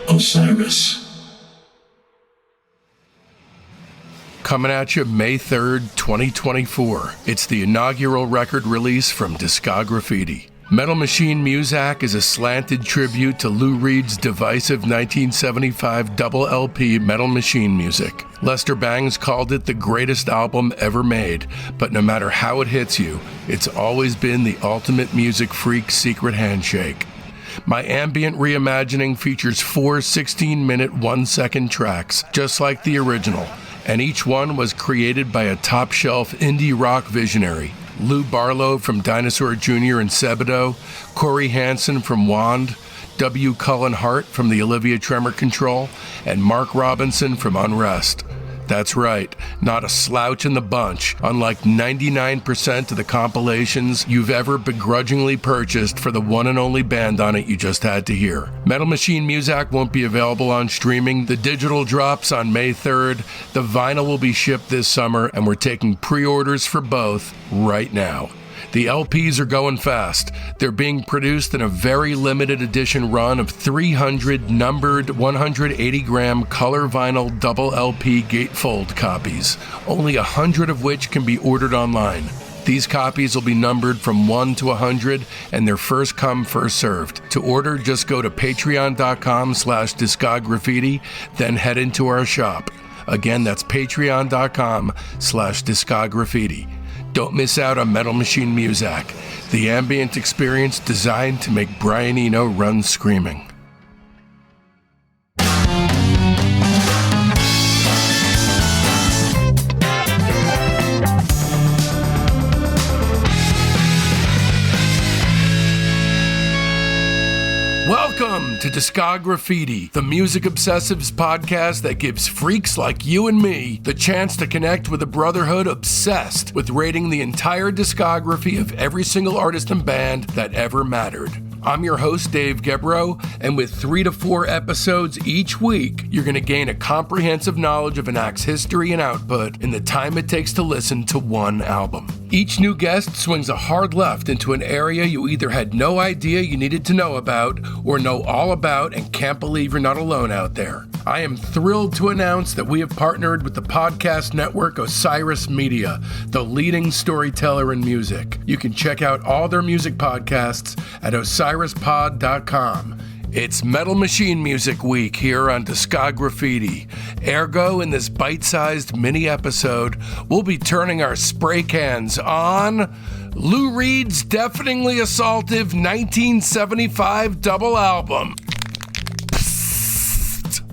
Osiris. Coming at you May 3rd, 2024. It's the inaugural record release from Discograffiti. Metal Machine Muzak is a slanted tribute to Lou Reed's divisive 1975 double LP Metal Machine Muzik. Lester Bangs called it the greatest album ever made, but no matter how it hits you, it's always been the ultimate music freak secret handshake. My ambient reimagining features 4 16-minute 1-second tracks, just like the original, and each one was created by a top-shelf indie rock visionary. Lou Barlow from Dinosaur Jr. and Sebadoh, CORY HANSON from Wand, W. Cullen Hart from the Olivia Tremor Control, and Mark Robinson from Unrest. That's right, not a slouch in the bunch, unlike 99% of the compilations you've ever begrudgingly purchased for the one and only band on it you just had to hear. Metal Machine Muzak won't be available on streaming. The digital drops on May 3rd. The vinyl will be shipped this summer, and we're taking pre-orders for both right now. The LPs are going fast. They're being produced in a very limited edition run of 300 numbered 180-gram color vinyl double LP gatefold copies, only 100 of which can be ordered online. These copies will be numbered from 1 to 100, and they're first come, first served. To order, just go to patreon.com/discograffiti, then head into our shop. Again, that's patreon.com/discograffiti. Don't miss out on Metal Machine Muzak, the ambient experience designed to make Brian Eno run screaming. Welcome to Discograffiti, the music obsessives podcast that gives freaks like you and me the chance to connect with a brotherhood obsessed with rating the entire discography of every single artist and band that ever mattered. I'm your host, Dave Gebroe, and with 3 to 4 episodes each week, you're going to gain a comprehensive knowledge of an act's history and output in the time it takes to listen to one album. Each new guest swings a hard left into an area you either had no idea you needed to know about or know all about and can't believe you're not alone out there. I am thrilled to announce that we have partnered with the podcast network Osiris Media, the leading storyteller in music. You can check out all their music podcasts at osirispod.com. It's Metal Machine Muzik Week here on Discograffiti. Ergo, in this bite-sized mini-episode, we'll be turning our spray cans on Lou Reed's deafeningly assaultive 1975 double album,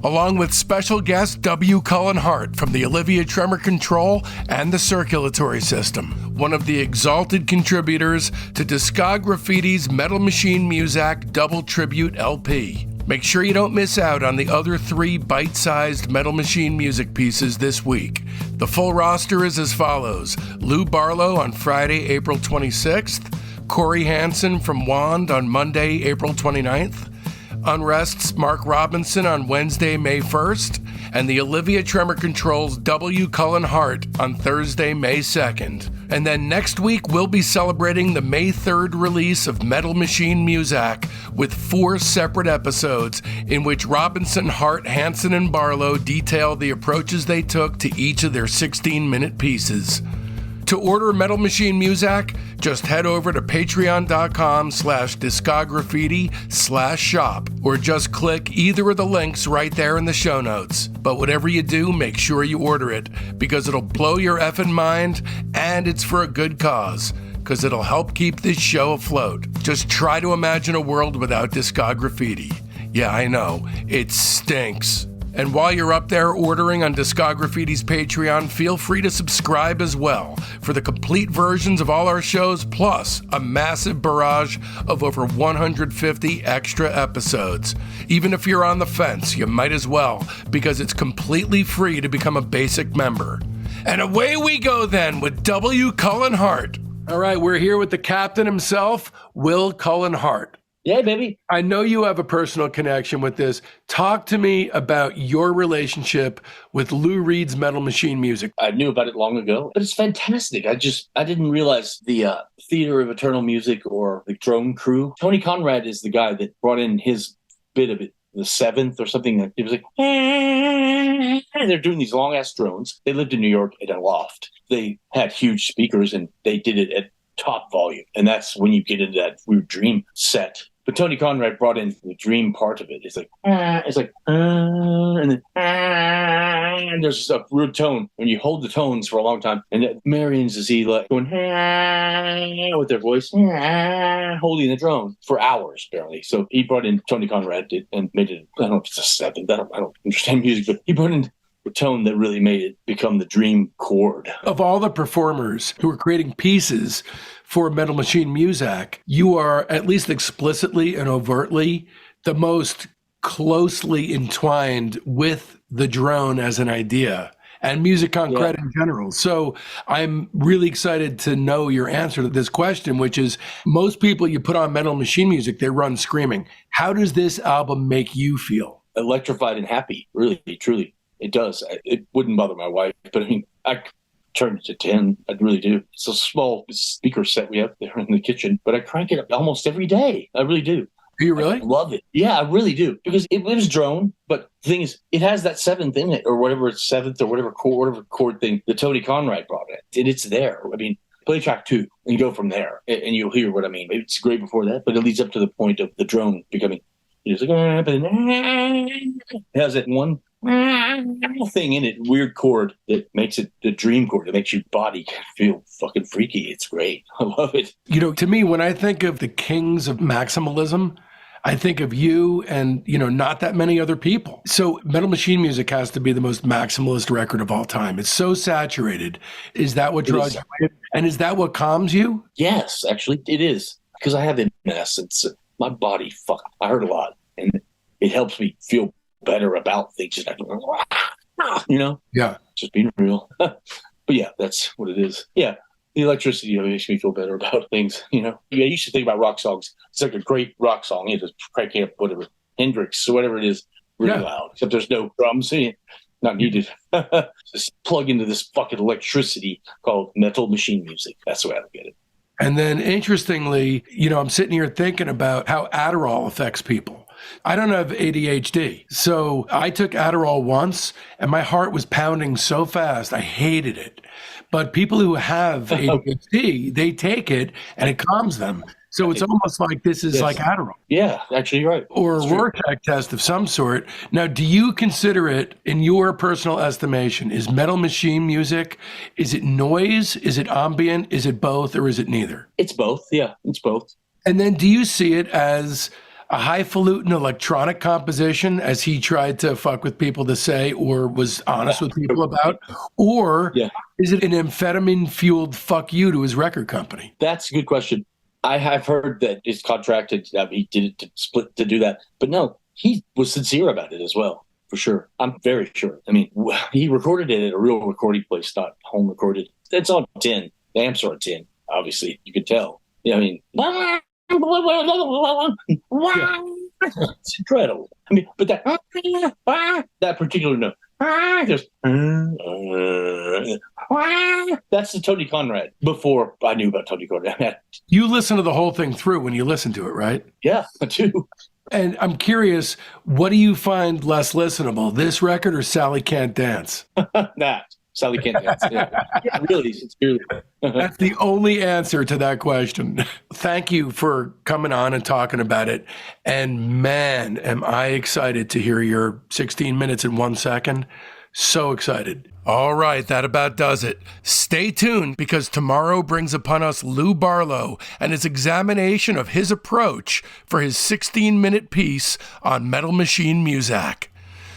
along with special guest W. Cullen Hart from the Olivia Tremor Control and the Circulatory system, one of the exalted contributors to Discograffiti's Metal Machine Muzak double tribute LP. Make sure you don't miss out on the other 3 bite-sized Metal Machine Muzik pieces this week. The full roster is as follows: Lou Barlow on Friday, April 26th, CORY HANSON from Wand on Monday, April 29th, Unrest's Mark Robinson on Wednesday, May 1st, and the Olivia Tremor Control's W. Cullen Hart on Thursday, May 2nd. And then next week, we'll be celebrating the May 3rd release of Metal Machine Muzak with 4 separate episodes in which Robinson, Hart, Hanson, and Barlow detail the approaches they took to each of their 16-minute pieces. To order Metal Machine Muzak, just head over to patreon.com/discograffiti/shop, or just click either of the links right there in the show notes. But whatever you do, make sure you order it, because it'll blow your effing mind, and it's for a good cause, because it'll help keep this show afloat. Just try to imagine a world without Discograffiti. Yeah, I know, it stinks. And while you're up there ordering on Discograffiti's Patreon, feel free to subscribe as well for the complete versions of all our shows, plus a massive barrage of over 150 extra episodes. Even if you're on the fence, you might as well, because it's completely free to become a basic member. And away we go then with W. Cullen Hart. All right, we're here with the captain himself, Will Cullen Hart. Yeah, baby. I know you have a personal connection with this. Talk to me about your relationship with Lou Reed's Metal Machine Muzik. I knew about it long ago, but it's fantastic. I didn't realize the Theater of Eternal Music or the Drone Crew. Tony Conrad is the guy that brought in his bit of it, the seventh or something. It was like, and they're doing these long ass drones. They lived in New York at a loft. They had huge speakers and they did it at top volume. And that's when you get into that weird dream set. But Tony Conrad brought in the dream part of it. It's like, and then, and there's a weird tone when you hold the tones for a long time. And Marian's is he like going with their voice, holding the drone for hours apparently. So he brought in Tony Conrad and made it. I don't know if it's a seventh. I don't understand music, but he brought in a tone that really made it become the dream chord. Of all the performers who are creating pieces for Metal Machine Muzak, you are at least explicitly and overtly the most closely entwined with the drone as an idea and music concrete in general. So I'm really excited to know your answer to this question, which is most people you put on Metal Machine Music, they run screaming. How does this album make you feel? Electrified and happy, really, truly. It does. It wouldn't bother my wife, but I mean, I turn it to 10. I really do. It's a small speaker set we have there in the kitchen, but I crank it up almost every day. I really do. Do you really? I love it. Yeah, I really do. Because it was drone, but the thing is, it has that seventh in it, or whatever it's seventh or whatever chord thing that Tony Conrad brought in. And it's there. I mean, play track 2 and go from there, and you'll hear what I mean. It's great before that, but it leads up to the point of the drone becoming, it's like, it has that one thing in it, weird chord that makes it the dream chord. It makes your body feel fucking freaky. It's great. I love it. You know, to me, when I think of the kings of maximalism, I think of you and, you know, not that many other people. So Metal Machine Music has to be the most maximalist record of all time. It's so saturated. Is that what draws you in? And is that what calms you? Yes, actually, it is. Because I have MS. It's my body, I heard a lot. And it helps me feel better about things. You know? Yeah. Just being real. But yeah, that's what it is. Yeah. The electricity makes me feel better about things, you know? I used to think about rock songs. It's like a great rock song. You just crank up whatever, Hendrix or whatever it is, really loud. Except there's no drums. Not needed. Just plug into this fucking electricity called Metal Machine Music. That's the way I look at it. And then interestingly, you know, I'm sitting here thinking about how Adderall affects people. I don't have ADHD. So I took Adderall once and my heart was pounding so fast. I hated it. But people who have ADHD, they take it and it calms them. So it's almost like this is like Adderall. Yeah, actually, you're right. Or a Rorschach test of some sort. Now, do you consider it, in your personal estimation, is Metal Machine Music, is it noise, is it ambient, is it both, or is it neither? It's both, yeah, it's both. And then do you see it as a highfalutin electronic composition, as he tried to fuck with people to say, or was honest with people about? Or is it an amphetamine-fueled fuck you to his record company? That's a good question. I have heard that it's contracted. He did it to split to do that. But no, he was sincere about it as well, for sure. I'm very sure. I mean, he recorded it at a real recording place, not home recorded. It's on 10. The amps are on 10, obviously. You could tell. Yeah, I mean, it's incredible. I mean, but that particular note, just that's the Tony Conrad before I knew about Tony Conrad. You listen to the whole thing through when you listen to it, right? Yeah, I do. And I'm curious, what do you find less listenable, this record or Sally Can't Dance? That. Sally Can't Dance. Yeah, really, sincerely. That's the only answer to that question. Thank you for coming on and talking about it. And man, am I excited to hear your 16 minutes and 1 second. So excited. All right, that about does it. Stay tuned, because tomorrow brings upon us Lou Barlow and his examination of his approach for his 16-minute piece on Metal Machine Muzak.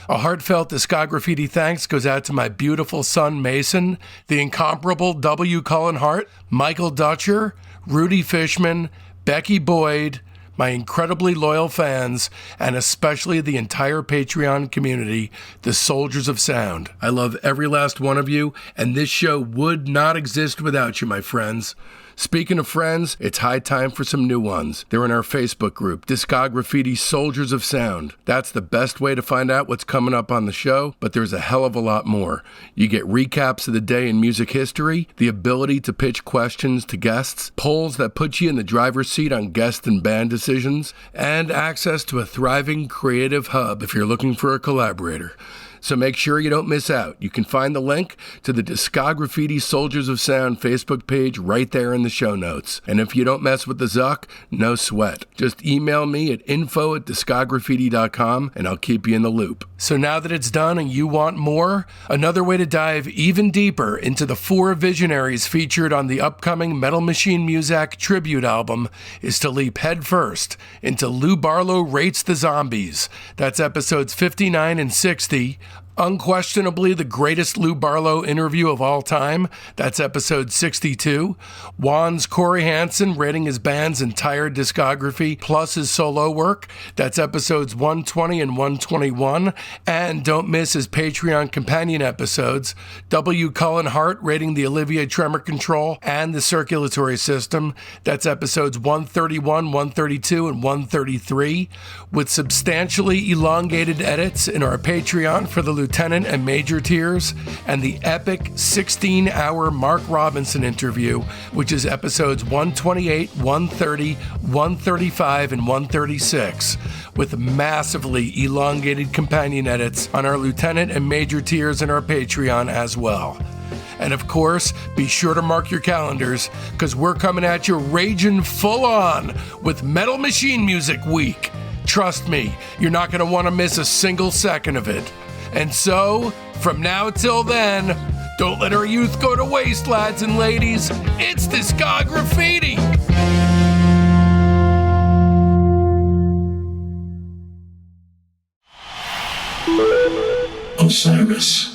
A heartfelt Discograffiti thanks goes out to my beautiful son, Mason, the incomparable W. Cullen Hart, Michael Dutcher, Rudy Fishman, Becky Boyd, my incredibly loyal fans, and especially the entire Patreon community, the Soldiers of Sound. I love every last one of you, and this show would not exist without you, my friends. Speaking of friends, it's high time for some new ones. They're in our Facebook group, Discograffiti Soldiers of Sound. That's the best way to find out what's coming up on the show, but there's a hell of a lot more. You get recaps of the day in music history, the ability to pitch questions to guests, polls that put you in the driver's seat on guest and band decisions, and access to a thriving creative hub if you're looking for a collaborator. So make sure you don't miss out. You can find the link to the Discograffiti Soldiers of Sound Facebook page right there in the show notes. And if you don't mess with the Zuck, no sweat. Just email me at info@discograffiti.com and I'll keep you in the loop. So now that it's done and you want more, another way to dive even deeper into the 4 visionaries featured on the upcoming Metal Machine Muzak tribute album is to leap headfirst into Lou Barlow Rates the Zombies. That's episodes 59 and 60. Unquestionably the greatest Lou Barlow interview of all time. That's episode 62. Juan's CORY HANSON rating his band's entire discography plus his solo work. That's episodes 120 and 121. And don't miss his Patreon companion episodes. Cullen Hart rating the Olivia Tremor Control and the Circulatory System. That's episodes 131, 132, and 133. With substantially elongated edits in our Patreon for the Lieutenant and Major tiers, and the epic 16-hour Mark Robinson interview, which is episodes 128, 130, 135, and 136, with massively elongated companion edits on our Lieutenant and Major tiers in our Patreon as well. And of course, be sure to mark your calendars, because we're coming at you raging full on with Metal Machine Music Week. Trust me, you're not going to want to miss a single second of it. And so, from now till then, don't let our youth go to waste, lads and ladies. It's Discograffiti! Osiris.